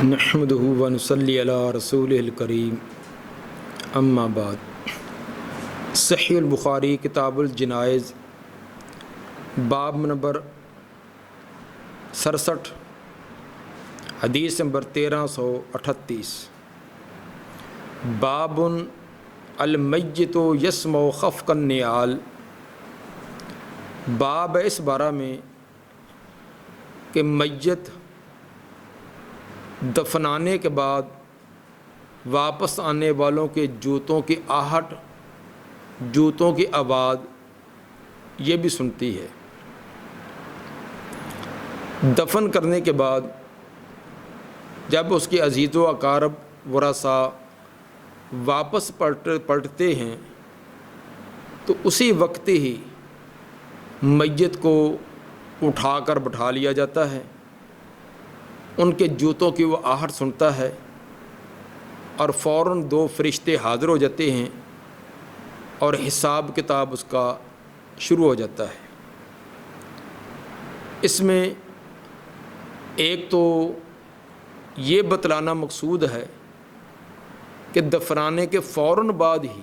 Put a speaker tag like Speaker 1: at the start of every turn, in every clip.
Speaker 1: نحمدہ و نصلی علی رسولہ الکریم اما بعد۔ صحیح البخاری کتاب الجنائز باب نمبر 67 حدیث نمبر 1338۔ باب المیت یسمع خفق النعال۔ باب اس بارہ میں کہ میت دفنانے کے بعد واپس آنے والوں کے جوتوں کی آہٹ، جوتوں کی آواز یہ بھی سنتی ہے۔ دفن کرنے کے بعد جب اس کے عزیز و اقارب ورثاء واپس پلٹتے ہیں تو اسی وقت ہی میت کو اٹھا کر بٹھا لیا جاتا ہے، ان کے جوتوں کی وہ آہٹ سنتا ہے اور فوراً 2 فرشتے حاضر ہو جاتے ہیں اور حساب کتاب اس کا شروع ہو جاتا ہے۔ اس میں ایک تو یہ بتلانا مقصود ہے کہ دفنانے کے فوراً بعد ہی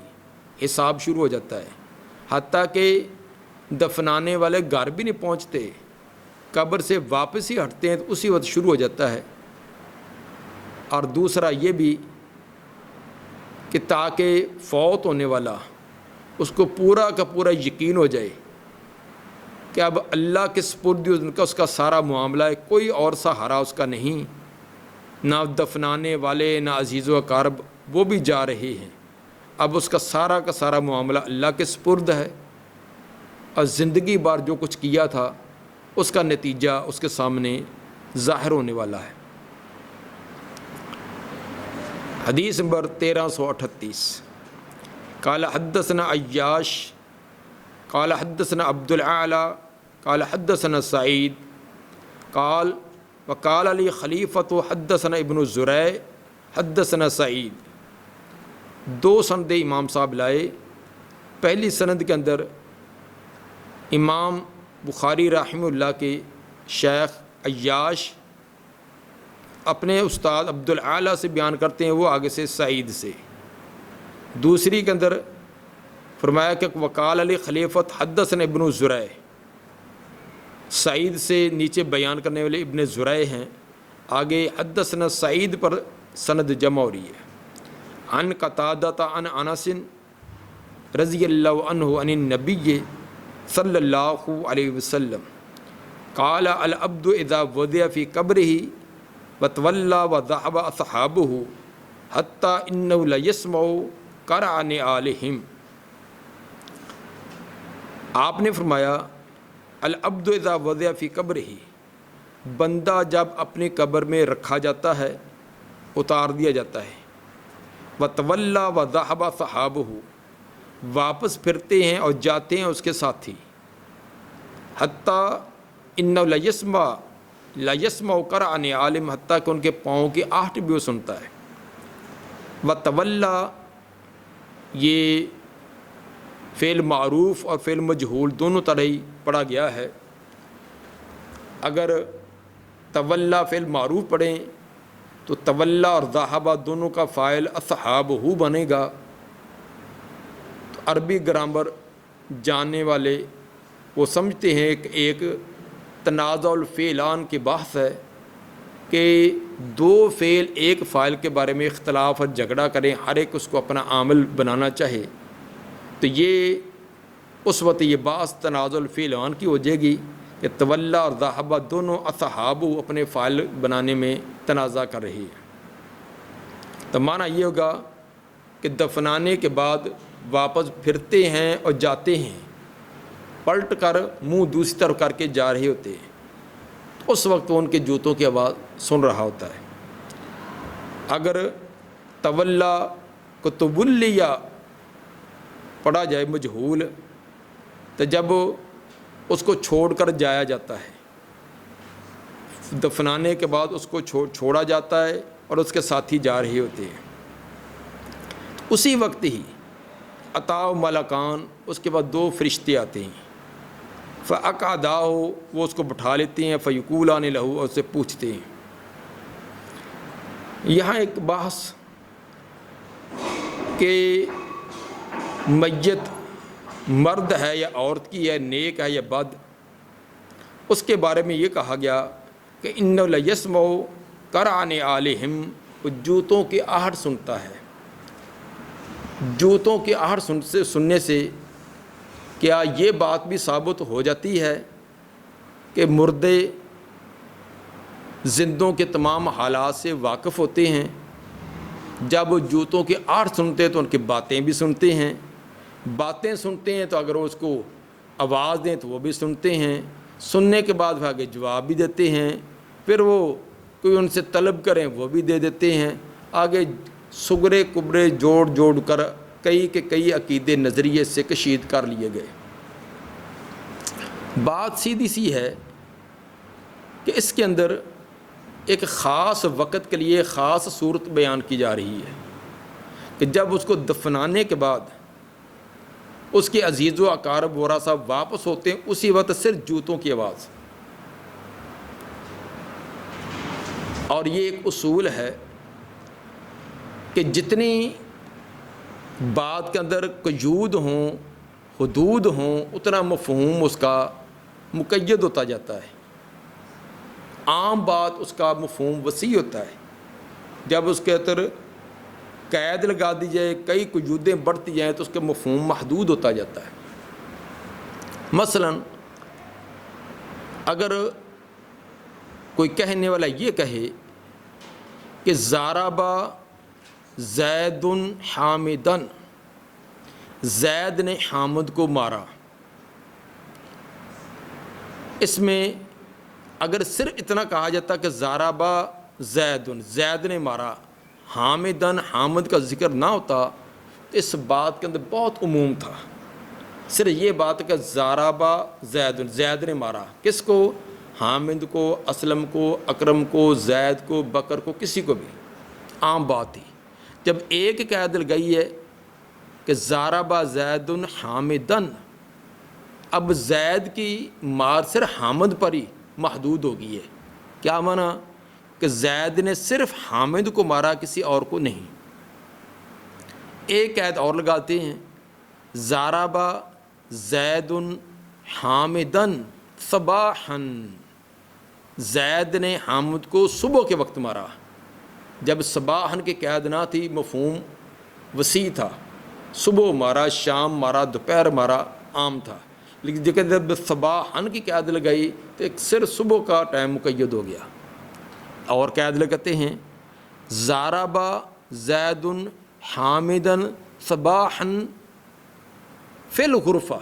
Speaker 1: حساب شروع ہو جاتا ہے، حتیٰ کہ دفنانے والے گھر بھی نہیں پہنچتے، قبر سے واپس ہی ہٹتے ہیں تو اسی وقت شروع ہو جاتا ہے۔ اور دوسرا یہ بھی کہ تاکہ فوت ہونے والا اس کو پورا کا پورا یقین ہو جائے کہ اب اللہ کے سپرد اس کا سارا معاملہ ہے، کوئی اور سہارا اس کا نہیں، نہ دفنانے والے نہ عزیز و اقارب وہ بھی جا رہے ہیں، اب اس کا سارا معاملہ اللہ کے سپرد ہے، اور زندگی بھر جو کچھ کیا تھا اس کا نتیجہ اس کے سامنے ظاہر ہونے والا ہے۔ حدیث نمبر 1338۔ قال حدثنا عیاش قال حدثنا عبد الاعلی قال حدثنا سعید قال وقال علی خلیفۃ حدثنا ابن زریع حدثنا سعید۔ 2 سند امام صاحب لائے۔ پہلی سند کے اندر امام بخاری رحمہ اللہ کے شیخ عیاش اپنے استاد عبد الاعلی سے بیان کرتے ہیں، وہ آگے سے سعید سے۔ دوسری کے اندر فرمایا کہ وقال علی خلیفۃ حدثنا ابن زریع، سعید سے نیچے بیان کرنے والے ابن زریع ہیں، آگے حدثنا سعید پر سند جمع ہو رہی ہے۔ عن قتادہ عن انس رضی اللہ عنہ عن النبی صلی اللہ علیہ وسلم قال العبد اذا وضع فی قبرہ وتولى وذهب اصحابه حتى انه ليسمع قرع نعالهم۔ آپ نے فرمایا العبد اذا وضع فی قبرہ، بندہ جب اپنی قبر میں رکھا جاتا ہے، اتار دیا جاتا ہے، وتولى وذهب اصحابه، واپس پھرتے ہیں اور جاتے ہیں اس کے ساتھی، حتیٰ انہ لیسمع قرع نعالہم، حتیٰ کہ ان کے پاؤں کی آہٹ بھی وہ سنتا ہے۔ وتولی یہ فعل معروف اور فعل مجہول دونوں طرح ہی پڑھا گیا ہے۔ اگر تولی فعل معروف پڑھیں تو تولی اور ذہب دونوں کا فاعل اصحابہ بنے گا۔ عربی گرامر جاننے والے وہ سمجھتے ہیں کہ ایک تنازع الفعلان کی بحث ہے کہ 2 فعل ایک فاعل کے بارے میں اختلاف اور جھگڑا کریں، ہر ایک اس کو اپنا عامل بنانا چاہے، تو یہ اس وقت یہ بحث تنازع الفعلان کی ہو جائے گی کہ تولی اور ذہب دونوں اصحاب اپنے فاعل بنانے میں تنازع کر رہی ہے۔ تو معنی یہ ہوگا کہ دفنانے کے بعد واپس پھرتے ہیں اور جاتے ہیں، پلٹ کر منہ دوسری طرف کر کے جا رہے ہوتے ہیں، تو اس وقت ان کے جوتوں کی آواز سن رہا ہوتا ہے۔ اگر تولی کو تولیہ پڑھا جائے مجہول، تو جب اس کو چھوڑ کر جایا جاتا ہے، دفنانے کے بعد اس کو چھوڑا جاتا ہے اور اس کے ساتھی جا رہے ہوتے ہیں، اسی وقت ہی عطاء ملکان، اس کے بعد 2 فرشتے آتے ہیں، فَأَقْعَدَاهُ، وہ اس کو بٹھا لیتے ہیں، فَيَقُولَانِ لَهُ، اور اس سے پوچھتے ہیں یہاں ایک بحث کہ میت مرد ہے یا عورت کی ہے، نیک ہے یا بد، اس کے بارے میں یہ کہا گیا کہ اِنَّ لَيَسْمَعُ قَرْعَنِ عَلَيْهِمْ، وہ جوتوں کی آہٹ سنتا ہے۔ جوتوں کی آہٹ سننے سے کیا یہ بات بھی ثابت ہو جاتی ہے کہ مردے زندوں کے تمام حالات سے واقف ہوتے ہیں؟ جب وہ جوتوں کی آہٹ سنتے ہیں تو ان کی باتیں بھی سنتے ہیں، باتیں سنتے ہیں تو اگر وہ اس کو آواز دیں تو وہ بھی سنتے ہیں، سننے کے بعد وہ آگے جواب بھی دیتے ہیں، پھر وہ کوئی ان سے طلب کریں وہ بھی دے دیتے ہیں، آگے سگرے کبرے جوڑ کر کئی کے کئی عقیدے نظریے سے کشید کر لیے گئے۔ بات سیدھی سی ہے کہ اس کے اندر ایک خاص وقت کے لیے خاص صورت بیان کی جا رہی ہے کہ جب اس کو دفنانے کے بعد اس کے عزیز و اقارب ورثہ واپس ہوتے ہیں، اسی وقت صرف جوتوں کی آواز۔ اور یہ ایک اصول ہے کہ جتنی بات کے اندر قیود ہوں، حدود ہوں، اتنا مفہوم اس کا مقید ہوتا جاتا ہے، عام بات اس کا مفہوم وسیع ہوتا ہے۔ جب اس کے اندر قید لگا دی جائے، کئی قیودیں بڑھتی جائیں تو اس کا مفہوم محدود ہوتا جاتا ہے۔ مثلا اگر کوئی کہنے والا یہ کہے کہ ضربا زید حامدن، زید نے حامد کو مارا، اس میں اگر صرف اتنا کہا جاتا کہ ضربا زید نے مارا، حامدن حامد کا ذکر نہ ہوتا تو اس بات کے اندر بہت عموم تھا۔ صرف یہ بات کہ ضربا زید نے مارا، کس کو؟ حامد کو، اسلم کو، اکرم کو، زید کو، بکر کو، کسی کو بھی، عام بات تھی۔ جب ایک قید لگائی ہے کہ ضربا زید حامدن، اب زید کی مار صرف حامد پر ہی محدود ہو گئی ہے۔ کیا معنی؟ کہ زید نے صرف حامد کو مارا، کسی اور کو نہیں۔ ایک قید اور لگاتے ہیں، ضربا زید حامدن صباحا، زید نے حامد کو صبح کے وقت مارا۔ جب صباحن کی قید نہ تھی، مفہوم وسیع تھا، صبح مارا، شام مارا، دوپہر مارا، عام تھا۔ لیکن جب صباحن کی قید لگائی تو ایک صرف صبح کا ٹائم مقید ہو گیا۔ اور قید لگاتے ہیں، ضربا زید حامدن صباحا فی الغرفہ،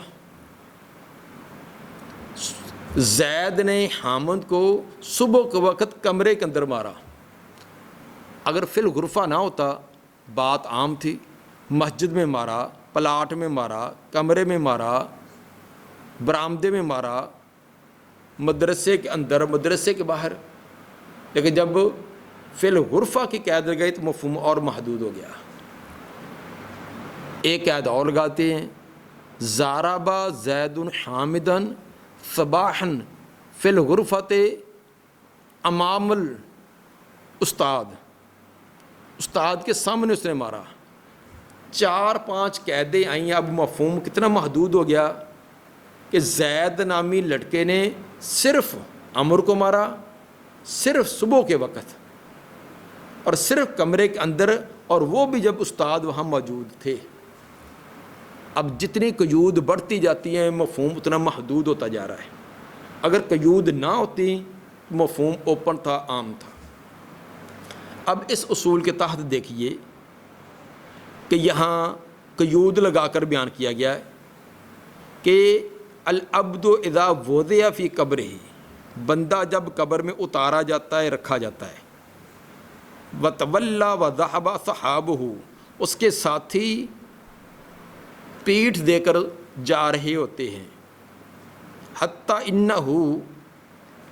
Speaker 1: زید نے حامد کو صبح کے وقت کمرے کے اندر مارا۔ اگر فی الغرفہ نہ ہوتا، بات عام تھی، مسجد میں مارا، پلاٹ میں مارا، کمرے میں مارا، برآمدے میں مارا، مدرسے کے اندر، مدرسے کے باہر۔ لیکن جب فی الغرفہ کی قید لگائی تو مفہوم اور محدود ہو گیا۔ ایک قید اور لگاتے ہیں، ضربا زید حامدن صباحا فی الغرفۃ امام الاستاد، استاد کے سامنے اس نے مارا۔ 4-5 قیدیں آئیں، اب مفہوم کتنا محدود ہو گیا کہ زید نامی لڑکے نے صرف عمر کو مارا، صرف صبح کے وقت، اور صرف کمرے کے اندر، اور وہ بھی جب استاد وہاں موجود تھے۔ اب جتنی قیود بڑھتی جاتی ہیں، مفہوم اتنا محدود ہوتا جا رہا ہے۔ اگر قیود نہ ہوتی، مفہوم اوپن تھا، عام تھا۔ اب اس اصول کے تحت دیکھیے کہ یہاں قیود لگا کر بیان کیا گیا ہے کہ العبد اذا وضع فی قبرہ، بندہ جب قبر میں اتارا جاتا ہے، رکھا جاتا ہے، وتولی وذهب صحابہ، اس کے ساتھی پیٹھ دے کر جا رہے ہوتے ہیں، حتی انہ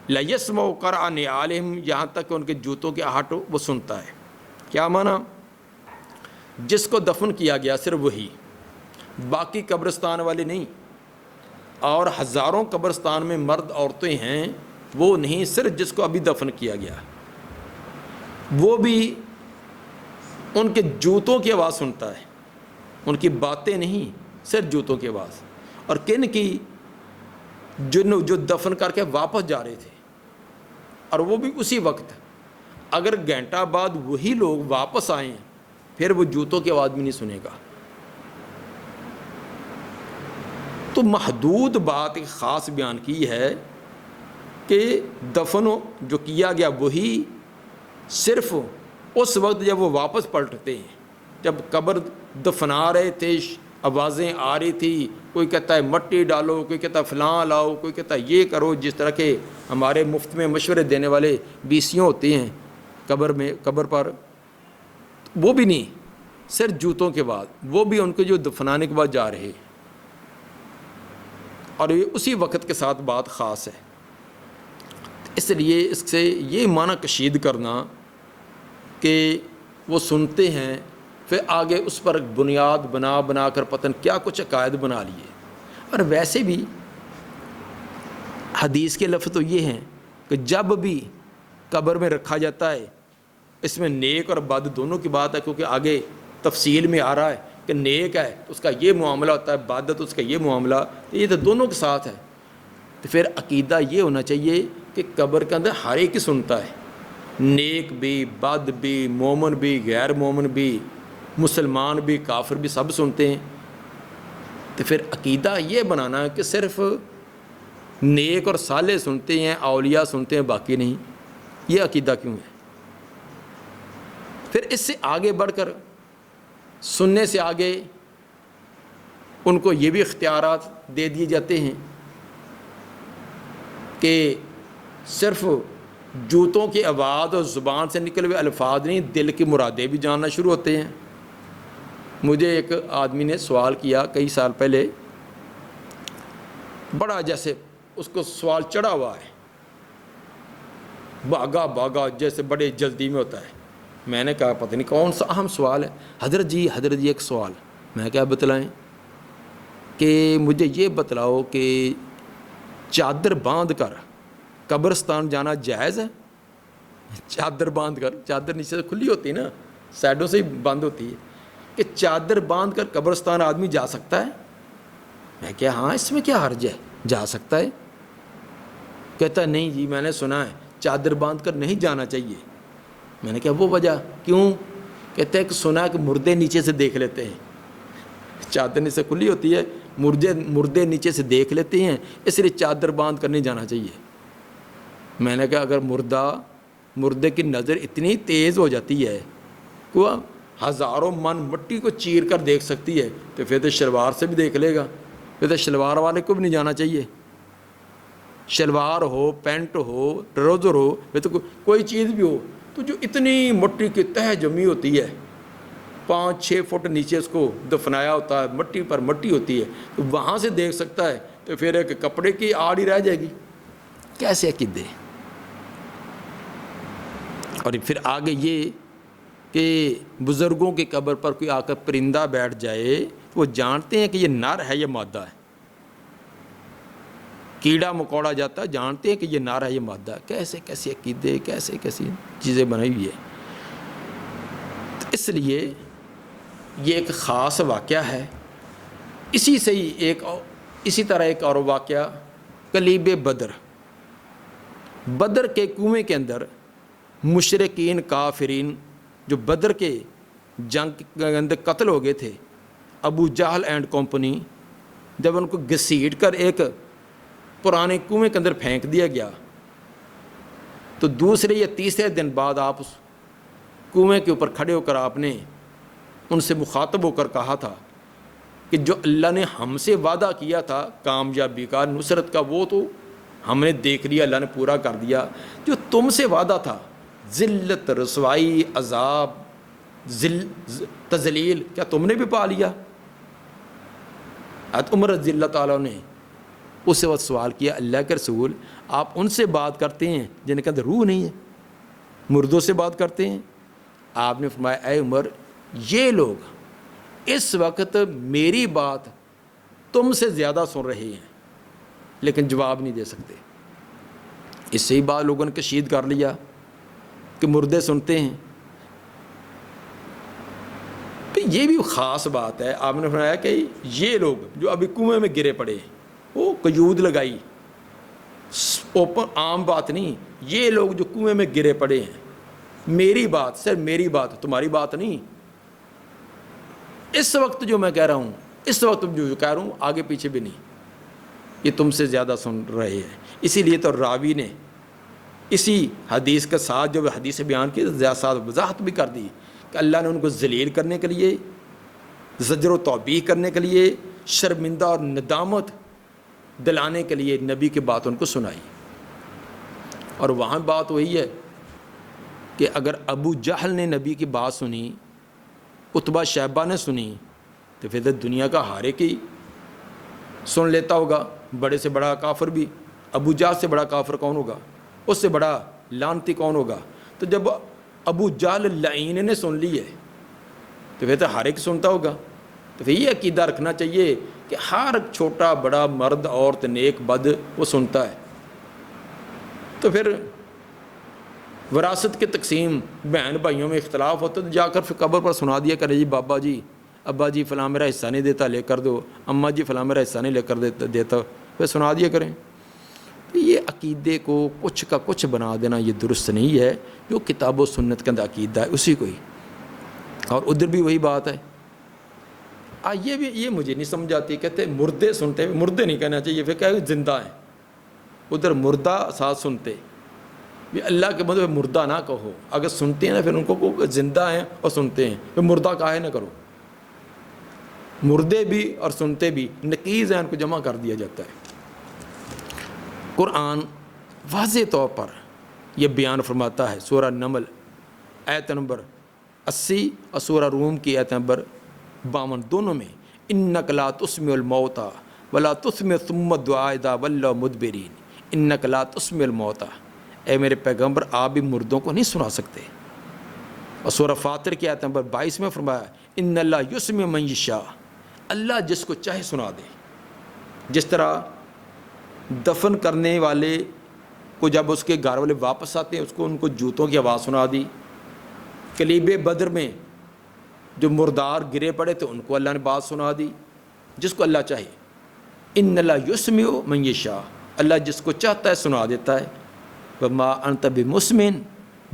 Speaker 1: لیسمع قرع نعالہم، یہاں تک کہ ان کے جوتوں کے آہٹ وہ سنتا ہے۔ کیا معنی؟ جس کو دفن کیا گیا صرف وہی، باقی قبرستان والے نہیں، اور ہزاروں قبرستان میں مرد عورتیں ہیں، وہ نہیں، صرف جس کو ابھی دفن کیا گیا، وہ بھی ان کے جوتوں کی آواز سنتا ہے، ان کی باتیں نہیں، صرف جوتوں کی آواز. اور کن کی؟ جو دفن کر کے واپس جا رہے تھے، اور وہ بھی اسی وقت. اگر گھنٹہ بعد وہی لوگ واپس آئیں پھر وہ جوتوں کی آواز بھی نہیں سنے گا. تو محدود بات ایک خاص بیان کی ہے کہ دفن جو کیا گیا وہی صرف اس وقت جب وہ واپس پلٹتے ہیں. جب قبر دفنا رہے تھے آوازیں آ رہی تھی، کوئی کہتا ہے مٹی ڈالو، کوئی کہتا ہے فلاں لاؤ، کوئی کہتا ہے یہ کرو، جس طرح کے ہمارے مفت میں مشورے دینے والے بیسیوں ہوتے ہیں قبر پر، وہ بھی نہیں، صرف جوتوں کے بعد، وہ بھی ان کو جو دفنانے کے بعد جا رہے. اور یہ اسی وقت کے ساتھ بات خاص ہے. اس لیے اس سے یہ معنی کشید کرنا کہ وہ سنتے ہیں پھر آگے اس پر بنیاد بنا کر پتن کیا کچھ عقائد بنا لیے. اور ویسے بھی حدیث کے لفظ تو یہ ہیں کہ جب بھی قبر میں رکھا جاتا ہے، اس میں نیک اور بد دونوں کی بات ہے، کیونکہ آگے تفصیل میں آ رہا ہے کہ نیک ہے تو اس کا یہ معاملہ ہوتا ہے، بد ہے تو اس کا یہ معاملہ، تو یہ تو دونوں کے ساتھ ہے. تو پھر عقیدہ یہ ہونا چاہیے کہ قبر کے اندر ہر ایک ہی سنتا ہے، نیک بھی، بد بھی، مومن بھی، غیر مومن بھی، مسلمان بھی، کافر بھی، سب سنتے ہیں. تو پھر عقیدہ یہ بنانا ہے کہ صرف نیک اور صالح سنتے ہیں، اولیاء سنتے ہیں، باقی نہیں، یہ عقیدہ کیوں ہے؟ پھر اس سے آگے بڑھ کر سننے سے آگے ان کو یہ بھی اختیارات دے دیے جاتے ہیں کہ صرف جوتوں کی آواز اور زبان سے نکلے ہوئے الفاظ نہیں، دل کی مرادیں بھی جاننا شروع ہوتے ہیں. مجھے ایک آدمی نے سوال کیا کئی سال پہلے، بڑا جیسے اس کو سوال چڑھا ہوا ہے، بھاگا جیسے بڑے جلدی میں ہوتا ہے. میں نے کہا پتہ نہیں کون سا اہم سوال ہے. حضرت جی ایک سوال. میں کیا بتلائیں؟ کہ مجھے یہ بتلاؤ کہ چادر باندھ کر قبرستان جانا جائز ہے؟ چادر باندھ کر، چادر نیچے سے کھلی ہوتی ہے نا، سائڈوں سے ہی بند ہوتی ہے، کہ چادر باندھ کر قبرستان آدمی جا سکتا ہے؟ میں کہا ہاں، اس میں کیا حرج ہے، جا سکتا ہے. کہتا ہے نہیں جی، میں نے سنا ہے چادر باندھ کر نہیں جانا چاہیے. میں نے کہا وہ وجہ کیوں؟ کہتا ہے کہ سنا ہے کہ مردے نیچے سے دیکھ لیتے ہیں، چادر نیچے سے کھلی ہوتی ہے، مردے نیچے سے دیکھ لیتے ہیں، اس لیے چادر باندھ کر نہیں جانا چاہیے. میں نے کہا اگر مردے کی نظر اتنی تیز ہو جاتی ہے کہ وہ ہزاروں من مٹی کو چیر کر دیکھ سکتی ہے، تو پھر تو شلوار سے بھی دیکھ لے گا. پھر تو شلوار والے کو بھی نہیں جانا چاہیے. شلوار ہو، پینٹ ہو، ٹراؤزر ہو، پھر تو کوئی چیز بھی ہو، تو جو اتنی مٹی کی تہ جمی ہوتی ہے، 5-6 فٹ نیچے اس کو دفنایا ہوتا ہے، مٹی پر مٹی ہوتی ہے، تو وہاں سے دیکھ سکتا ہے، تو پھر ایک کپڑے کی آڑ ہی رہ جائے گی. کیسے عقیدے؟ اور پھر آگے یہ کہ بزرگوں کی قبر پر کوئی آ کر پرندہ بیٹھ جائے تو وہ جانتے ہیں کہ یہ نر ہے یہ مادہ ہے. کیڑا مکوڑا جاتا ہے، جانتے ہیں کہ یہ نر ہے یہ مادہ ہے. کیسے عقیدے، کیسی چیزیں بنائی ہوئی ہے. اس لیے یہ ایک خاص واقعہ ہے. اسی طرح ایک اور واقعہ کلیب بدر کے کنویں کے اندر مشرکین کافرین جو بدر کے جنگ کے اندر قتل ہو گئے تھے، ابو جہل اینڈ کمپنی، جب ان کو گھسیٹ کر ایک پرانے کنویں کے اندر پھینک دیا گیا، تو دوسرے یا تیسرے دن بعد آپ اس کنویں کے اوپر کھڑے ہو کر آپ نے ان سے مخاطب ہو کر کہا تھا کہ جو اللہ نے ہم سے وعدہ کیا تھا کامیابی کا، نصرت کا، وہ تو ہم نے دیکھ لیا، اللہ نے پورا کر دیا. جو تم سے وعدہ تھا ذلت، رسوائی، عذاب، تذلیل، کیا تم نے بھی پا لیا؟ عمر رضی اللہ تعالیٰ نے اس وقت سوال کیا، اللہ کے رسول آپ ان سے بات کرتے ہیں جن کے اندر روح نہیں ہے، مردوں سے بات کرتے ہیں؟ آپ نے فرمایا اے عمر، یہ لوگ اس وقت میری بات تم سے زیادہ سن رہے ہیں لیکن جواب نہیں دے سکتے. اس سے ہی بعض لوگوں نے کشید کر لیا کہ مردے سنتے ہیں. یہ بھی خاص بات ہے. آپ نے فرمایا کہ یہ لوگ جو ابھی کنویں میں گرے پڑے, وہ قیود لگائی, اوپن عام بات نہیں, یہ لوگ جو کنویں میں گرے پڑے ہیں, میری بات, صرف میری بات, تمہاری بات نہیں. اس وقت جو میں کہہ رہا ہوں, اس وقت جو کہہ رہا ہوں, آگے پیچھے بھی نہیں, یہ تم سے زیادہ سن رہے ہیں. اسی لیے تو راوی نے اسی حدیث کے ساتھ جو حدیث بیان کی, زیادہ وضاحت بھی کر دی کہ اللہ نے ان کو ذلیل کرنے کے لیے, زجر و توبیخ کرنے کے لیے, شرمندہ اور ندامت دلانے کے لیے نبی کی بات ان کو سنائی. اور وہاں بات وہی ہے کہ اگر ابو جہل نے نبی کی بات سنی, عتبہ شیبہ نے سنی, تو پھر دنیا کا ہر ایک ہی سن لیتا ہوگا. بڑے سے بڑا کافر بھی, ابو جہل سے بڑا کافر کون ہوگا, اس سے بڑا لعنتی کون ہوگا. تو جب ابو جہل لعین نے سن لی ہے تو پھر تو ہر ایک سنتا ہوگا. تو پھر یہ عقیدہ رکھنا چاہیے کہ ہر چھوٹا بڑا مرد عورت نیک بد وہ سنتا ہے. تو پھر وراثت کی تقسیم, بہن بھائیوں میں اختلاف ہوتا تو جا کر پھر قبر پر سنا دیا کرے, جی بابا جی, ابا جی فلاں میرا حصہ نہیں دیتا, لے کر دو, اماں جی فلاں میرا حصہ نہیں لے کر دیتا, پھر سنا دیا کریں. یہ عقیدے کو کچھ کا کچھ بنا دینا یہ درست نہیں ہے. جو کتاب و سنت کے اندر عقیدہ ہے اسی کو ہی. اور ادھر بھی وہی بات ہے. یہ مجھے نہیں سمجھ آتی, کہتے مردے سنتے ہیں, مردے نہیں کہنا چاہیے, پھر کہہ زندہ ہیں. ادھر مردہ ساتھ سنتے, بھی اللہ کے مطلب مردہ نہ کہو. اگر سنتے ہیں نا پھر ان کو زندہ ہیں اور سنتے ہیں, پھر مردہ کاہے نہ کرو. مردے بھی اور سنتے بھی نقیض ہیں, ان کو جمع کر دیا جاتا ہے. قرآن واضح طور پر یہ بیان فرماتا ہے سورہ نمل آیت نمبر 80 اور سورہ روم کی آیت نمبر 52 دونوں میں, انک لا تسمع الموتى ولا تسمع ثم الدعاء اذا ولوا مدبرین, انک لا تسمع الموتى, اے میرے پیغمبر آپ بھی مردوں کو نہیں سنا سکتے. اور سورہ فاطر کی آیت نمبر 22 میں فرمایا, ان اللہ یسمع من یشاء, اللہ جس کو چاہے سنا دے. جس طرح دفن کرنے والے کو جب اس کے گھر والے واپس آتے ہیں اس کو ان کو جوتوں کی آواز سنا دی. کلیب بدر میں جو مردار گرے پڑے تھے ان کو اللہ نے بات سنا دی, جس کو اللہ چاہے. ان اللہ یسمع من یشاء, اللہ جس کو چاہتا ہے سنا دیتا ہے. وما انت بمسمع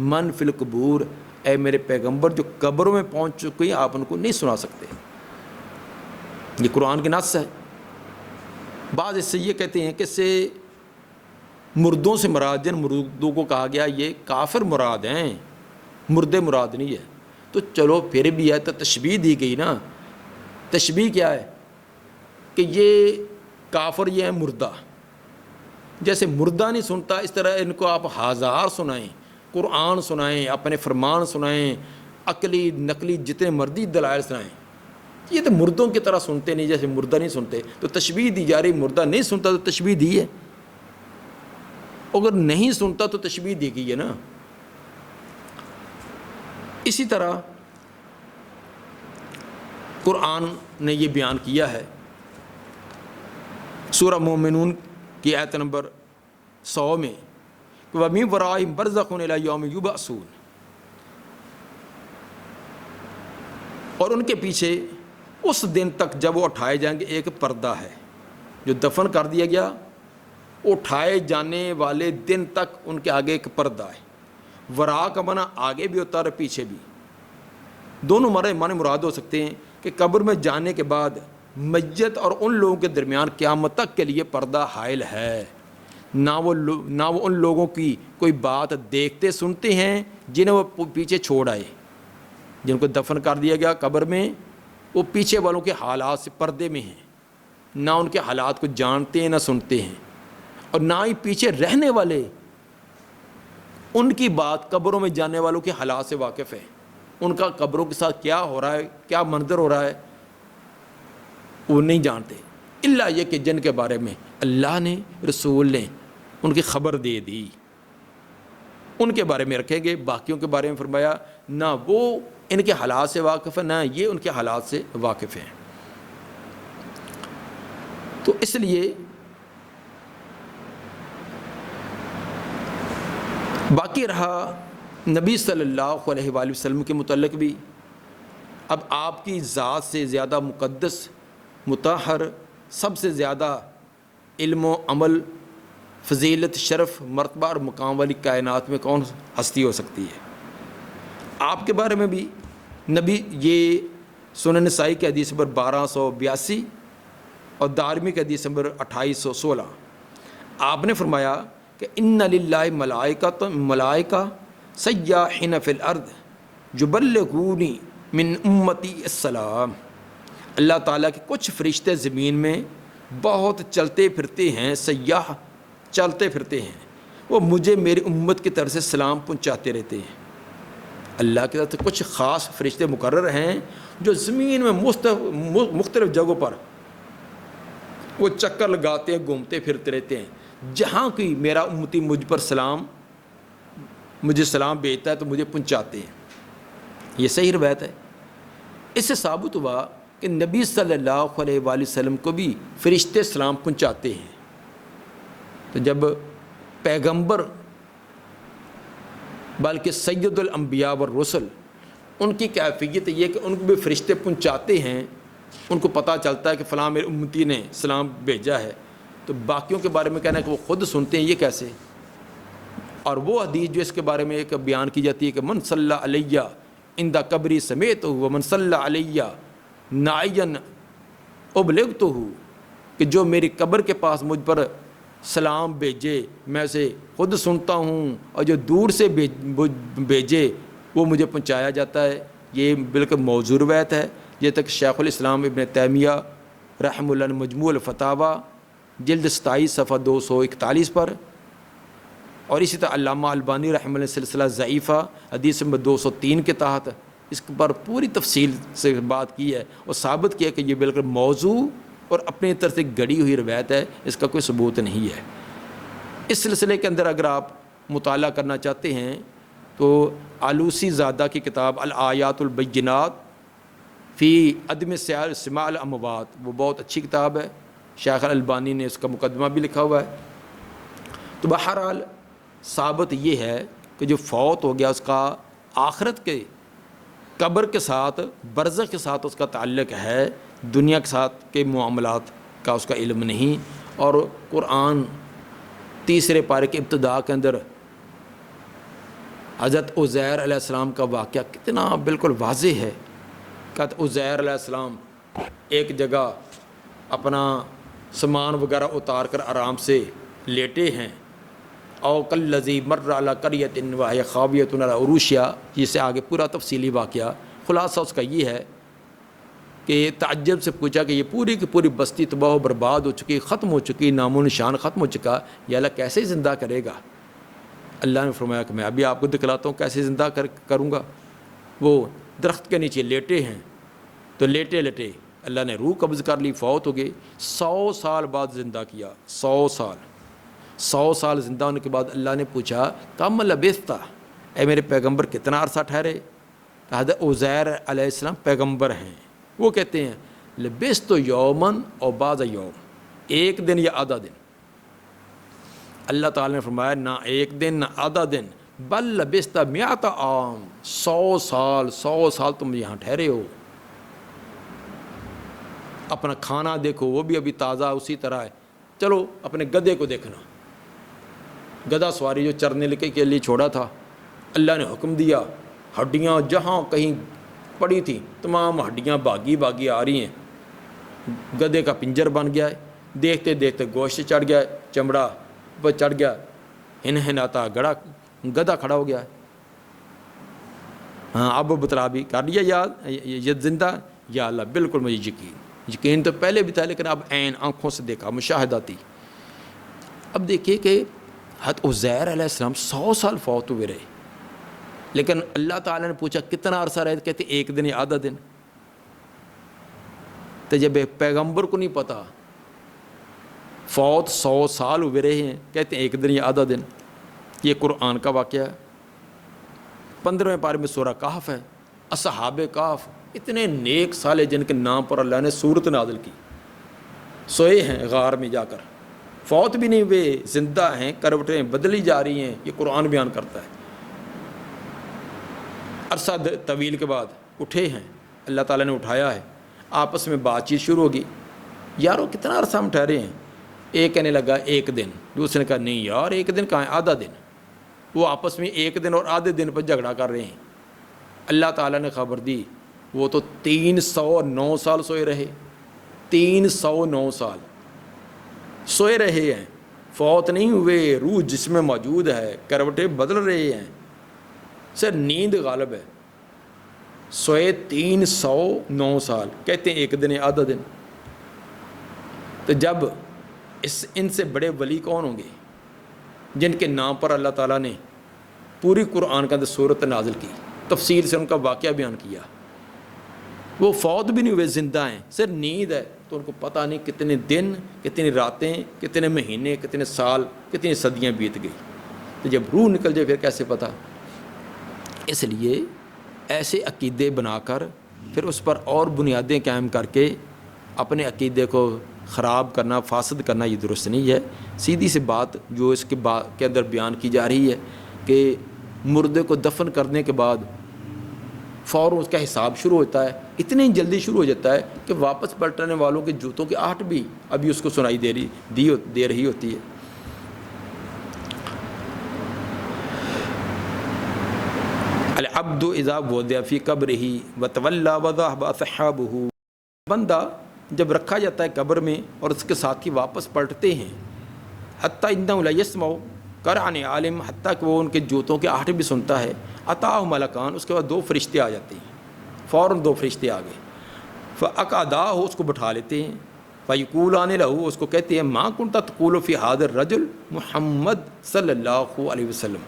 Speaker 1: من فی القبور, اے میرے پیغمبر جو قبروں میں پہنچ چکے ہیں آپ ان کو نہیں سنا سکتے. یہ قرآن کے نص ہے. بعض اس سے یہ کہتے ہیں کہ سے مردوں سے مراد, جن مردوں کو کہا گیا یہ کافر مراد ہیں, مردے مراد نہیں ہے. تو چلو پھر بھی ہے, تو تشبیہ دی گئی نا. تشبیہ کیا ہے کہ یہ کافر یہ ہے مردہ, جیسے مردہ نہیں سنتا اس طرح ان کو آپ ہزار سنائیں, قرآن سنائیں, اپنے فرمان سنائیں, عقلی نقلی جتنے مرضی دلائل سنائیں, یہ تو مردوں کی طرح سنتے نہیں, جیسے مردہ نہیں سنتے. تو تشبیہ دی جا رہی, مردہ نہیں سنتا تو تشبیہ دی ہے, اگر نہیں سنتا تو تشبیہ دی گئی ہے نا. اسی طرح قرآن نے یہ بیان کیا ہے سورہ مومنون کی آیت نمبر 100 میں, وَمِن وَرَائِهِمْ بَرْزَخٌ إِلَىٰ يَوْمِ يُبْعَثُونَ, اور ان کے پیچھے اس دن تک جب وہ اٹھائے جائیں گے ایک پردہ ہے. جو دفن کر دیا گیا اٹھائے جانے والے دن تک ان کے آگے ایک پردہ ہے. ورا کا معنی آگے بھی ہوتا ہے اور پیچھے بھی, دونوں معنی مراد ہو سکتے ہیں. کہ قبر میں جانے کے بعد میت اور ان لوگوں کے درمیان قیامت تک کے لیے پردہ حائل ہے. نہ وہ ان لوگوں کی کوئی بات دیکھتے سنتے ہیں جنہیں وہ پیچھے چھوڑ آئے, جن کو دفن کر دیا گیا قبر میں, وہ پیچھے والوں کے حالات سے پردے میں ہیں, نہ ان کے حالات کو جانتے ہیں نہ سنتے ہیں. اور نہ ہی پیچھے رہنے والے ان کی بات قبروں میں جانے والوں کے حالات سے واقف ہے. ان کا قبروں کے ساتھ کیا ہو رہا ہے, کیا منظر ہو رہا ہے, وہ نہیں جانتے. الا یہ کہ جن کے بارے میں اللہ نے, رسول نے ان کی خبر دے دی, ان کے بارے میں رکھیں گے. باقیوں کے بارے میں فرمایا نہ وہ ان کے حالات سے واقف ہے, نہ یہ ان کے حالات سے واقف ہیں. تو اس لیے باقی رہا نبی صلی اللہ علیہ وآلہ وسلم کے متعلق بھی اب آپ کی ذات سے زیادہ مقدس، مطہر، سب سے زیادہ علم و عمل، فضیلت، شرف، مرتبہ اور مقام والی کائنات میں کون ہستی ہو سکتی ہے؟ آپ کے بارے میں بھی نبی، یہ سنن نسائی کی حدیث نمبر 1282 اور دارمی کی حدیث نمبر 2816، آپ نے فرمایا کہ ان للہ ملائکہ سیاحین فی الارض یبلغونی من امتی السلام، اللہ تعالیٰ کے کچھ فرشتے زمین میں بہت چلتے پھرتے ہیں، سیاح چلتے پھرتے ہیں، وہ مجھے میری امت کی طرف سے سلام پہنچاتے رہتے ہیں۔ اللہ کی طرف سے کچھ خاص فرشتے مقرر ہیں جو زمین میں مختلف جگہوں پر وہ چکر لگاتے ہیں، گھومتے پھرتے رہتے ہیں، جہاں کوئی میرا امتی مجھے سلام بھیجتا ہے تو مجھے پہنچاتے ہیں۔ یہ صحیح روایت ہے۔ اس سے ثابت ہوا کہ نبی صلی اللہ علیہ وآلہ وسلم کو بھی فرشتے سلام پہنچاتے ہیں۔ تو جب پیغمبر بلکہ سید الانبیاء والرسل، ان کی کیفیت یہ کہ ان کو بھی فرشتے پہنچاتے ہیں، ان کو پتہ چلتا ہے کہ فلاں میرے امتی نے سلام بھیجا ہے، تو باقیوں کے بارے میں کہنا ہے کہ وہ خود سنتے ہیں، یہ کیسے؟ اور وہ حدیث جو اس کے بارے میں ایک بیان کی جاتی ہے کہ من صلی علیہ عند قبری سمیت ہو ومن صلی علیہ نائین ابلغتہ، کہ جو میری قبر کے پاس مجھ پر سلام بھیجے میں اسے خود سنتا ہوں، اور جو دور سے بھیجے وہ مجھے پہنچایا جاتا ہے۔ یہ بالکل موضوع روایت ہے۔ یہ تک شیخ الاسلام ابن تیمیہ رحمہ اللہ نے مجموع الفتاوی جلد 27 صفحہ 241 پر، اور اسی طرح علامہ البانی رحمہ اللہ سلسلہ ضعیفہ حدیث نمبر 203 کے تحت اس پر پوری تفصیل سے بات کی ہے اور ثابت کیا کہ یہ بالکل موضوع اور اپنی طرف سے گڑی ہوئی روایت ہے، اس کا کوئی ثبوت نہیں ہے۔ اس سلسلے کے اندر اگر آپ مطالعہ کرنا چاہتے ہیں تو آلوسی زادہ کی کتاب الآیات البینات فی عدم سماع الاموات، وہ بہت اچھی کتاب ہے، شیخ البانی نے اس کا مقدمہ بھی لکھا ہوا ہے۔ تو بہرحال ثابت یہ ہے کہ جو فوت ہو گیا اس کا آخرت کے قبر کے ساتھ، برزخ کے ساتھ اس کا تعلق ہے، دنیا کے ساتھ کے معاملات کا اس کا علم نہیں۔ اور قرآن تیسرے پارے کے ابتدا کے اندر حضرت عزیر علیہ السلام کا واقعہ کتنا بالکل واضح ہے کہ عزیر علیہ السلام ایک جگہ اپنا سامان وغیرہ اتار کر آرام سے لیٹے ہیں، او کالذی مر علی قریۃ وہی خاویۃ علی عروشہا، جس سے آگے پورا تفصیلی واقعہ، خلاصہ اس کا یہ ہے کہ تعجب سے پوچھا کہ یہ پوری کی پوری بستی تباہ و برباد ہو چکی، ختم ہو چکی، نام و نشان ختم ہو چکا، یہ اللہ کیسے زندہ کرے گا؟ اللہ نے فرمایا کہ میں ابھی آپ کو دکھلاتا ہوں کیسے زندہ کروں گا۔ وہ درخت کے نیچے لیٹے ہیں، تو لیٹے لیٹے اللہ نے روح قبض کر لی، فوت ہو گئے۔ 100 سال بعد زندہ کیا، 100 سال زندہ ہونے کے بعد اللہ نے پوچھا کم لبثت، اے میرے پیغمبر کتنا عرصہ ٹھہرے؟ کہ حضرت عزیر علیہ السلام پیغمبر ہیں، وہ کہتے ہیں لبثت یومن او بعض یوم، ایک دن یا آدھا دن۔ اللہ تعالیٰ نے فرمایا نہ ایک دن نہ آدھا دن، بل لبثت مئۃ عام، 100 سال تم یہاں ٹھہرے ہو۔ اپنا کھانا دیکھو، وہ بھی ابھی تازہ اسی طرح ہے۔ چلو اپنے گدھے کو دیکھنا، گدھا سواری جو چرنے کے لیے چھوڑا تھا، اللہ نے حکم دیا، ہڈیاں جہاں کہیں پڑی تھیں تمام ہڈیاں باغی آ رہی ہیں، گدھے کا پنجر بن گیا ہے، دیکھتے دیکھتے گوشت چڑھ گیا ہے، چمڑا پر چڑھ گیا، ہنہناتا گدھا کھڑا ہو گیا ہے۔ ہاں اب بتلا بھی کر لیا یاد یہ زندہ، یا اللہ بالکل مجھے یقین تو پہلے بھی تھا، لیکن اب عین آنکھوں سے دیکھا، مشاہداتی۔ اب دیکھیے کہ حضرت عزیر علیہ السلام 100 سال فوت ہوئے رہے، لیکن اللہ تعالیٰ نے پوچھا کتنا عرصہ رہے، کہتے ایک دن یا آدھا دن۔ تو جب ایک پیغمبر کو نہیں پتا فوت 100 سال ہوئے رہے ہیں، کہتے ہیں ایک دن یا آدھا دن۔ یہ قرآن کا واقعہ ہے، 15ویں پارے میں سورہ کہف ہے۔ اصحاب کہف اتنے نیک سالے جن کے نام پر اللہ نے سورت نازل کی، سوئے ہیں غار میں جا کر، فوت بھی نہیں ہوئے، زندہ ہیں، کروٹیں بدلی جا رہی ہیں، یہ قرآن بیان کرتا ہے۔ عرصہ طویل کے بعد اٹھے ہیں، اللہ تعالیٰ نے اٹھایا ہے، آپس میں بات چیت شروع ہوگی، یارو کتنا عرصہ ہم ٹھہرے ہیں، ایک کہنے لگا ایک دن، دوسرے نے کہا نہیں یار ایک دن کہاں ہے، آدھا دن، وہ آپس میں ایک دن اور آدھے دن پر جھگڑا کر رہے ہیں۔ اللہ تعالیٰ نے خبر دی، وہ تو 309 سال سوئے رہے، 309 سال سوئے رہے ہیں، فوت نہیں ہوئے، روح جسم میں موجود ہے، کروٹیں بدل رہے ہیں، صرف نیند غالب ہے، سوئے 309 سال، کہتے ہیں ایک دن ہے آدھا دن۔ تو جب ان سے بڑے ولی کون ہوں گے جن کے نام پر اللہ تعالیٰ نے پوری قرآن کا اندر صورت نازل کی، تفصیل سے ان کا واقعہ بیان کیا، وہ فوت بھی نہیں ہوئے، زندہ ہیں، صرف نیند ہے، تو ان کو پتہ نہیں کتنے دن، کتنی راتیں، کتنے مہینے، کتنے سال، کتنی صدیاں بیت گئی۔ تو جب روح نکل جائے پھر کیسے پتہ؟ اس لیے ایسے عقیدے بنا کر پھر اس پر اور بنیادیں قائم کر کے اپنے عقیدے کو خراب کرنا، فاسد کرنا، یہ درست نہیں ہے۔ سیدھی سی بات جو اس کے اندر بیان کی جا رہی ہے کہ مردے کو دفن کرنے کے بعد فوراً اس کا حساب شروع ہوتا ہے، اتنی جلدی شروع ہو جاتا ہے کہ واپس پلٹنے والوں کے جوتوں کی آہٹ بھی ابھی اس کو سنائی دے رہی ہوتی ہے۔ العبد اذا وضع فی قبرہ وتولی وذهب اصحابہ، بندہ جب رکھا جاتا ہے قبر میں اور اس کے ساتھی واپس پلٹتے ہیں، حتیٰ انہ لا یسمع قرعن عالم، حتیٰ کہ وہ ان کے جوتوں کے آہٹ بھی سنتا ہے، اتاہ ملکان، اس کے بعد 2 فرشتے آ جاتے ہیں، فوراً 2 فرشتے آ گئے، فاقعداہ، اس کو بٹھا لیتے ہیں، فیقولان لہ، اس کو کہتے ہیں ما کنت تقول فی ھذا الرجل محمد صلی اللہ علیہ وسلم،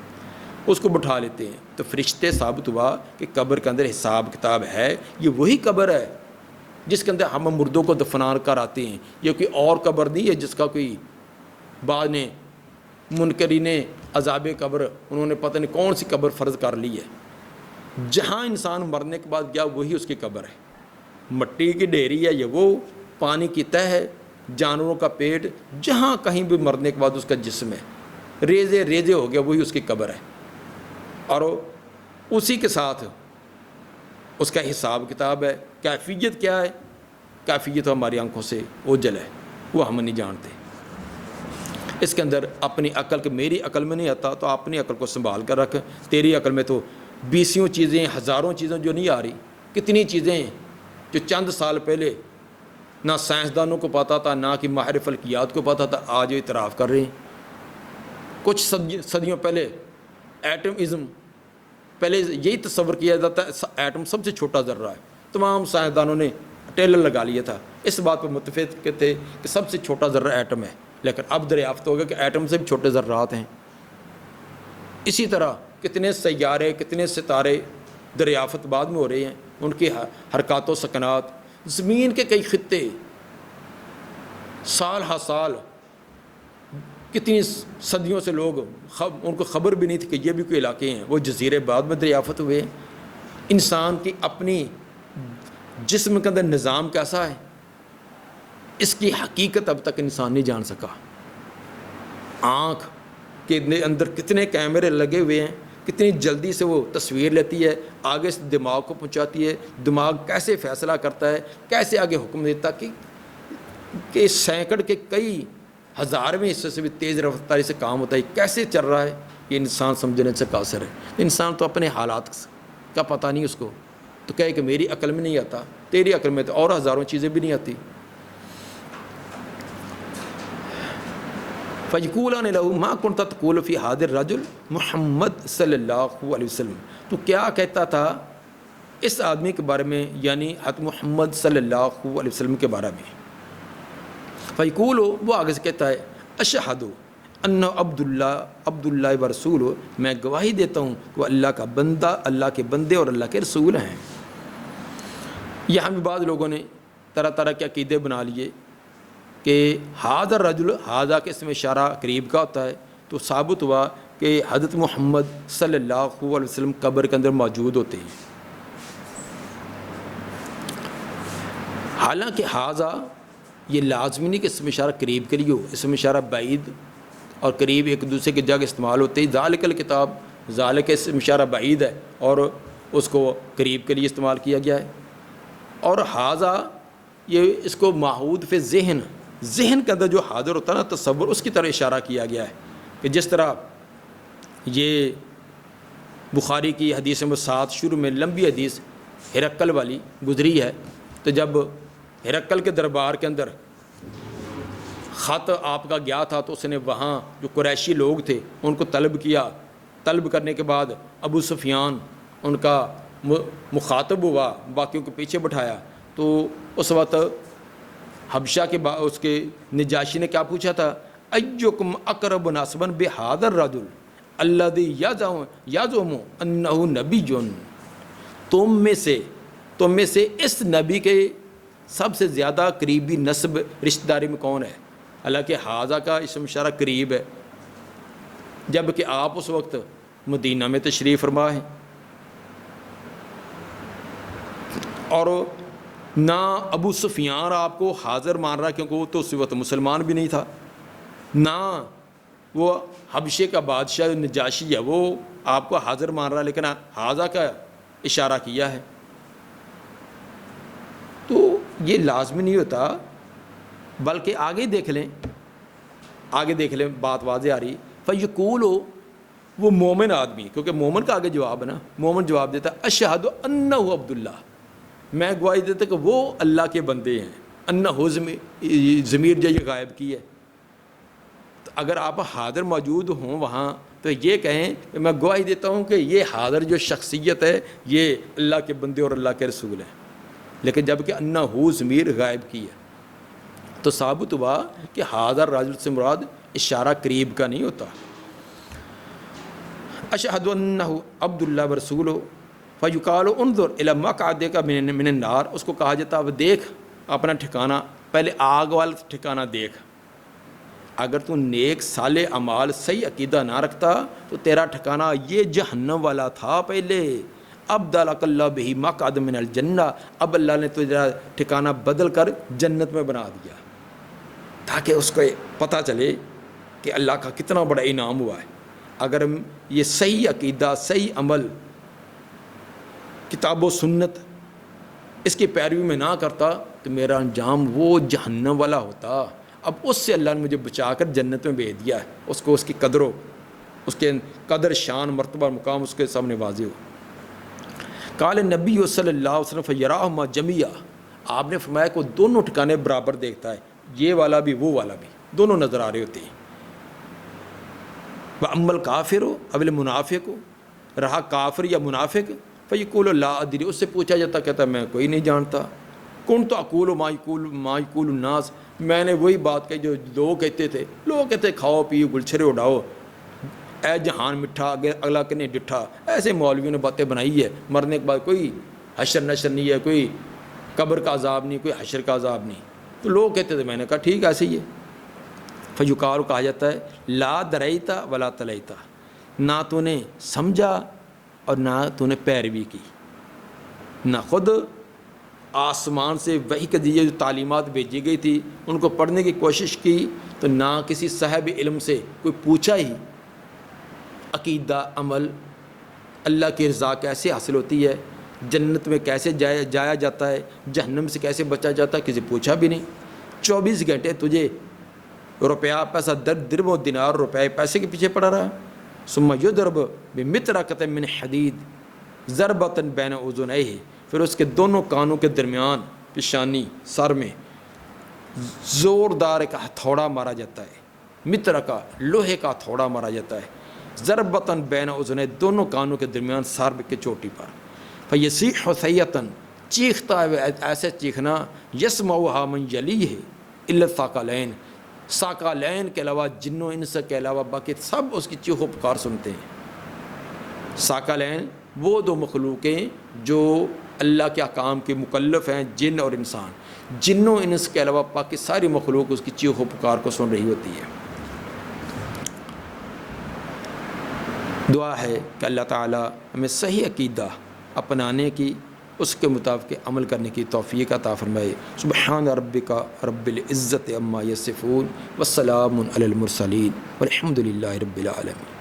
Speaker 1: اس کو بٹھا لیتے ہیں۔ تو فرشتے ثابت ہوا کہ قبر کے اندر حساب کتاب ہے، یہ وہی قبر ہے جس کے اندر ہم مردوں کو دفنان کر آتے ہیں، یہ کوئی اور قبر نہیں ہے جس کا کوئی بعد نے منکرین عذاب قبر انہوں نے پتہ نہیں کون سی قبر فرض کر لی ہے۔ جہاں انسان مرنے کے بعد گیا وہی اس کی قبر ہے، مٹی کی ڈھیری ہے یہ، وہ پانی کی تہ ہے، جانوروں کا پیٹ، جہاں کہیں بھی مرنے کے بعد اس کا جسم ہے، ریزے ریزے ہو گیا وہی اس کی قبر ہے، اور اسی کے ساتھ اس کا حساب کتاب ہے۔ کیفیت کیا ہے؟ کیفیت ہماری آنکھوں سے اوجھل ہے، وہ ہم نہیں جانتے۔ اس کے اندر اپنی عقل کہ میری عقل میں نہیں آتا تو اپنی عقل کو سنبھال کر رکھ، تیری عقل میں تو 20 چیزیں، ہزاروں چیزیں جو نہیں آ رہی، کتنی چیزیں جو چند سال پہلے نہ سائنسدانوں کو پتا تھا، نہ کہ ماہر فلکیات کو پتا تھا، آج وہ اعتراف کر رہے ہیں۔ کچھ صدیوں پہلے ایٹم پہلے یہی تصور کیا جاتا ہے ایٹم سب سے چھوٹا ذرہ ہے، تمام سائنسدانوں نے ٹیلر لگا لیا تھا، اس بات پر متفق تھے کہ سب سے چھوٹا ذرہ ایٹم ہے، لیکن اب دریافت ہو گیا کہ ایٹم سے بھی چھوٹے ذرات ہیں۔ اسی طرح کتنے سیارے، کتنے ستارے دریافت بعد میں ہو رہے ہیں، ان کی حرکات و سکنات، زمین کے کئی خطے سال ہا سال، کتنی صدیوں سے لوگ ان کو خبر بھی نہیں تھی کہ یہ بھی کوئی علاقے ہیں، وہ جزیرے بعد میں دریافت ہوئے۔ انسان کی اپنی جسم کے اندر نظام کیسا ہے، اس کی حقیقت اب تک انسان نہیں جان سکا۔ آنکھ کے اندر کتنے کیمرے لگے ہوئے ہیں، کتنی جلدی سے وہ تصویر لیتی ہے، آگے سے دماغ کو پہنچاتی ہے، دماغ کیسے فیصلہ کرتا ہے، کیسے آگے حکم دیتا کہ سینکڑ کے کئی ہزارویں حصے سے بھی تیز رفتاری سے کام ہوتا ہے، کیسے چل رہا ہے، یہ انسان سمجھنے سے قاصر ہے۔ انسان تو اپنے حالات کا پتہ نہیں اس کو، تو کہے کہ میری عقل میں نہیں آتا، تیری عقل میں تو اور ہزاروں چیزیں بھی نہیں آتی۔ فَيَقُولَانِ لَهُ مَا كُنْتَ تَقُولُ فِي هَذَا الرَّجُلِ محمد صلی اللہ علیہ وسلم، تو کیا کہتا تھا اس آدمی کے بارے میں، یعنی حضرت محمد صلی اللہ علیہ وسلم کے بارے میں؟ فیقول، وہ آگے سے کہتا ہے اشہد ان عبداللہ و رسول، میں گواہی دیتا ہوں کہ وہ اللہ کا بندہ، اللہ کے بندے اور اللہ کے رسول ہیں۔ یہاں بھی بعض لوگوں نے طرح طرح کے عقیدے بنا لیے کہ ھذا الرجل، ھذا کے اسم اشارہ قریب کا ہوتا ہے، تو ثابت ہوا کہ حضرت محمد صلی اللہ علیہ وسلم قبر کے اندر موجود ہوتے ہیں۔ حالانکہ ھذا یہ لازمی نہیں کہ اسم اشارہ قریب کے لیے ہو، اسم اشارہ بعید اور قریب ایک دوسرے کی جگہ استعمال ہوتے ہیں۔ ذالک الکتاب، ذالک اسم اشارہ بعید ہے اور اس کو قریب کے لیے استعمال کیا گیا ہے۔ اور حاضہ یہ اس کو معہود فی ذہن، ذہن کے اندر جو حاضر ہوتا ہے نا تصور، اس کی طرح اشارہ کیا گیا ہے کہ جس طرح یہ بخاری کی حدیث نمبر 7 شروع میں لمبی حدیث ہرقل والی گزری ہے، تو جب ہرقل کے دربار کے اندر خط آپ کا گیا تھا تو اس نے وہاں جو قریشی لوگ تھے ان کو طلب کیا، طلب کرنے کے بعد ابو سفیان ان کا مخاطب ہوا، باقیوں کو پیچھے بٹھایا، تو اس وقت حبشہ کے اس کے نجاشی نے کیا پوچھا تھا، ایکم اقرب نسبا بہذا الرجل الذی یزعم انہ نبی، تم میں سے اس نبی کے سب سے زیادہ قریبی نسب رشتہ داری میں کون ہے؟ حالانکہ حاضہ کا اسم اشارہ قریب ہے، جبکہ آپ اس وقت مدینہ میں تشریف فرما ہیں، اور نہ ابو سفیان آپ کو حاضر مان رہا کیونکہ وہ تو اس وقت مسلمان بھی نہیں تھا، نہ وہ حبشے کا بادشاہ نجاشی ہے وہ آپ کو حاضر مان رہا، لیکن حاضہ کا اشارہ کیا ہے، تو یہ لازمی نہیں ہوتا، بلکہ آگے دیکھ لیں بات واضح آ رہی، فیقول وہ مومن آدمی، کیونکہ مومن کا آگے جواب ہے نا، مومن جواب دیتا اشہد انہ عبداللہ، میں گواہی دیتا کہ وہ اللہ کے بندے ہیں، انہ ضمیر جو یہ غائب کی ہے، تو اگر آپ حاضر موجود ہوں وہاں تو یہ کہیں کہ میں گواہی دیتا ہوں کہ یہ حاضر جو شخصیت ہے یہ اللہ کے بندے اور اللہ کے رسول ہیں، لیکن جب کہ انہ ضمیر غائب کی ہے تو ثابت ہوا کہ حاضر راجل سے مراد اشارہ قریب کا نہیں ہوتا۔ اشہد انہ عبداللہ ورسولہ فیقال انظر الی مقعدک من النار، اس کو کہا جاتا اب دیکھ اپنا ٹھکانہ، پہلے آگ والا ٹھکانہ دیکھ، اگر تو نیک صالح اعمال صحیح عقیدہ نہ رکھتا تو تیرا ٹھکانہ یہ جہنم والا تھا پہلے، ابدلک اللہ بہ مقعد من الجنہ، اب اللہ نے تجھے ٹھکانہ بدل کر جنت میں بنا دیا، تاکہ اس کو پتہ چلے کہ اللہ کا کتنا بڑا انعام ہوا ہے۔ اگر یہ صحیح عقیدہ، صحیح عمل، کتاب و سنت اس کی پیروی میں نہ کرتا تو میرا انجام وہ جہنم والا ہوتا، اب اس سے اللہ نے مجھے بچا کر جنت میں بھیج دیا ہے، اس کو اس کی قدر ہو، اس کے قدر شان مرتبہ مقام اس کے سامنے واضح ہو۔ قال نبی صلی اللہ علیہ وسلم فیراہما جمیعا، آپ نے فرمایا کہ وہ دونوں ٹھکانے برابر دیکھتا ہے، یہ والا بھی وہ والا بھی، دونوں نظر آ رہے ہوتے ہیں۔ وَأَمَّا الْكَافِرُ أَوِ الْمُنَافِقُ، رہا کافر یا منافق، فَيَقُولُ لَا أَدْرِي، اس سے پوچھا جاتا کہتا میں کوئی نہیں جانتا، کُنْتُ أَقُولُ مَا يَقُولُ النَّاسُ، میں نے وہی بات کہی جو لوگ کہتے تھے، لوگ کہتے کھاؤ پیو گلچھرے اڑاؤ، اے جہان مٹھا اگلا کنے ڈٹھا، ایسے مولویوں نے باتیں بنائی ہے، مرنے کے بعد کوئی حشر نشر نہیں ہے، کوئی قبر کا عذاب نہیں، کوئی حشر کا عذاب نہیں، تو لوگ کہتے تھے، میں نے کہا ٹھیک ایسے ہی ہے۔ فیقال کہا جاتا ہے لا دریتا ولا تلیتا، نہ تو نے سمجھا اور نہ تو نے پیروی کی، نہ خود آسمان سے وحی کے ذریعے جو تعلیمات بھیجی گئی تھی ان کو پڑھنے کی کوشش کی، تو نہ کسی صاحب علم سے کوئی پوچھا ہی عقیدہ عمل، اللہ کی رضا کیسے حاصل ہوتی ہے، جنت میں کیسے جایا جاتا ہے، جہنم سے کیسے بچا جاتا ہے، کسی پوچھا بھی نہیں۔ 24 گھنٹے تجھے روپیہ پیسہ درم و دینار روپے پیسے کے پیچھے پڑا رہا، ثم یضرب بمطرقۃ من حدید ضربۃ بین اذنیہ، پھر اس کے دونوں کانوں کے درمیان پیشانی سر میں زوردار ایک ہتھوڑا مارا جاتا ہے، مطرقہ لوہے کا ہتھوڑا مارا جاتا ہے، ضربۃ بین اذنیہ دونوں کانوں کے درمیان سر کے چوٹی پر، فیصیح صیحۃ چیختا ہے ایسے چیخنا، یسمعها من یلیہ الا الثقلین، ثقلین کے علاوہ جنوں انس کے علاوہ باقی سب اس کی چیخ و پکار سنتے ہیں۔ ثقلین وہ دو مخلوقیں جو اللہ کے احکام کے مکلف ہیں، جن اور انسان، جنوں انس کے علاوہ باقی ساری مخلوق اس کی چیخ و پکار کو سن رہی ہوتی ہے۔ دعا ہے کہ اللہ تعالی ہمیں صحیح عقیدہ اپنانے کی، اس کے مطابق عمل کرنے کی توفیق عطا فرمائے۔ سبحان ربک رب العزت عما یصفون والسلام علی المرسلین والحمد للہ رب العالمین۔